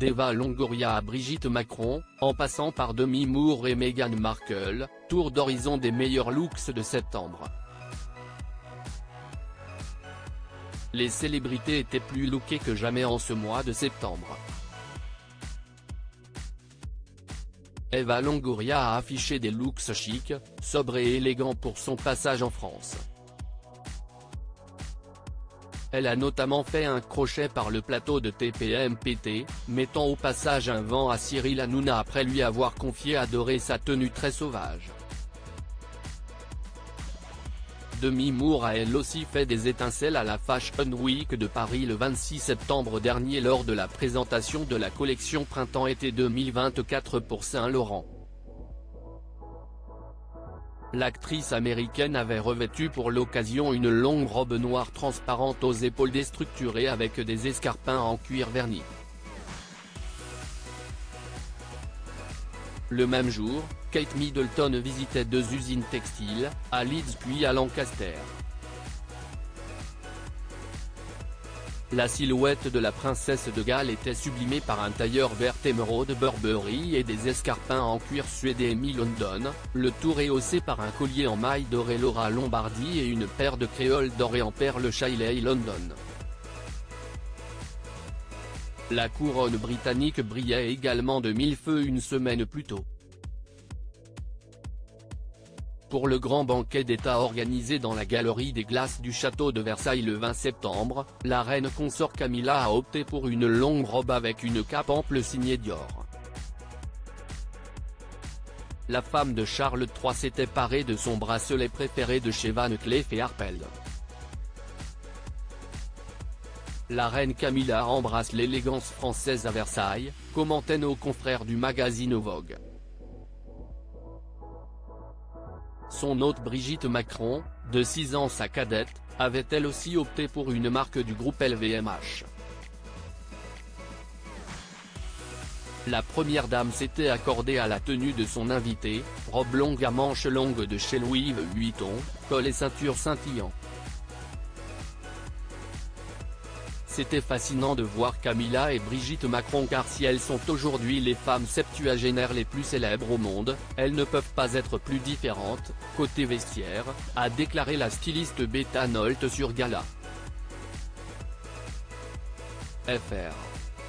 d'Eva Longoria à Brigitte Macron, en passant par Demi Moore et Meghan Markle, tour d'horizon des meilleurs looks de septembre. Les célébrités étaient plus lookées que jamais en ce mois de septembre. Eva Longoria a affiché des looks chics, sobres et élégants pour son passage en France. Elle a notamment fait un crochet par le plateau de TPMPT, mettant au passage un vent à Cyril Hanouna après lui avoir confié adorer sa tenue très sauvage. Demi Moore a elle aussi fait des étincelles à la Fashion Week de Paris le 26 septembre dernier lors de la présentation de la collection Printemps-été 2024 pour Saint Laurent. L'actrice américaine avait revêtu pour l'occasion une longue robe noire transparente aux épaules déstructurées avec des escarpins en cuir verni. Le même jour, Kate Middleton visitait 2 usines textiles, à Leeds puis à Lancaster. La silhouette de la princesse de Galles était sublimée par un tailleur vert émeraude Burberry et des escarpins en cuir suédé Amy London, le tout rehaussé par un collier en maille dorée Laura Lombardi et une paire de créoles dorées en perles Shiley London. La couronne britannique brillait également de 1000 feux une semaine plus tôt. Pour le grand banquet d'État organisé dans la galerie des glaces du château de Versailles le 20 septembre, la reine consort Camilla a opté pour une longue robe avec une cape ample signée Dior. La femme de Charles III s'était parée de son bracelet préféré de chez Van Cleef & Arpels. La reine Camilla embrasse l'élégance française à Versailles, commentaient nos confrères du magazine Vogue. Son hôte Brigitte Macron, de 6 ans sa cadette, avait elle aussi opté pour une marque du groupe LVMH. La première dame s'était accordée à la tenue de son invité, robe longue à manches longues de chez Louis Vuitton, col et ceinture scintillant. C'était fascinant de voir Camilla et Brigitte Macron car si elles sont aujourd'hui les femmes septuagénaires les plus célèbres au monde, elles ne peuvent pas être plus différentes, côté vestiaire, a déclaré la styliste Beta Nolte sur Gala. Fr.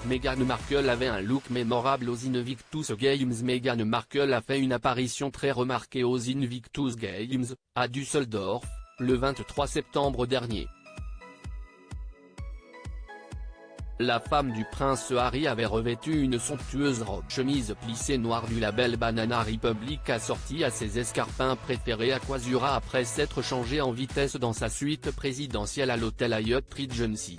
Meghan Markle avait un look mémorable aux Invictus Games. Meghan Markle a fait une apparition très remarquée aux Invictus Games, à Düsseldorf, le 23 septembre dernier. La femme du prince Harry avait revêtu une somptueuse robe chemise plissée noire du label Banana Republic assortie à ses escarpins préférés Aquazzura après s'être changée en vitesse dans sa suite présidentielle à l'hôtel Hyatt Regency.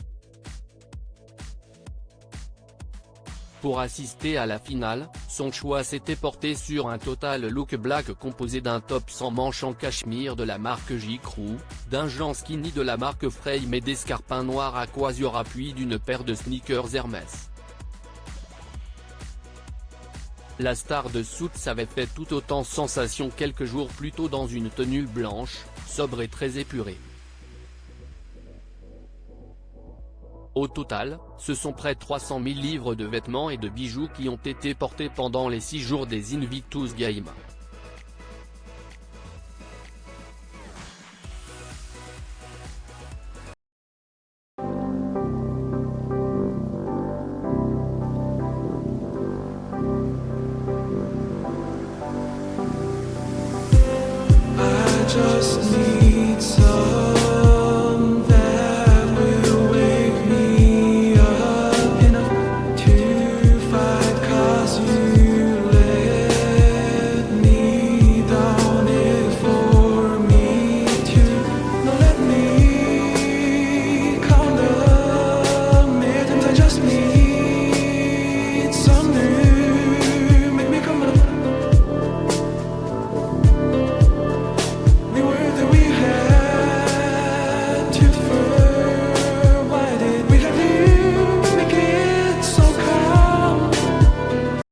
Pour assister à la finale, son choix s'était porté sur un total look black composé d'un top sans manches en cachemire de la marque J.Crew, d'un jean skinny de la marque Frame et d'escarpins noirs Aquazzura puis d'une paire de sneakers Hermès. La star de Suits avait fait tout autant sensation quelques jours plus tôt dans une tenue blanche, sobre et très épurée. Au total, ce sont près de 300 000 livres de vêtements et de bijoux qui ont été portés pendant les 6 jours des Invictus Games. I just need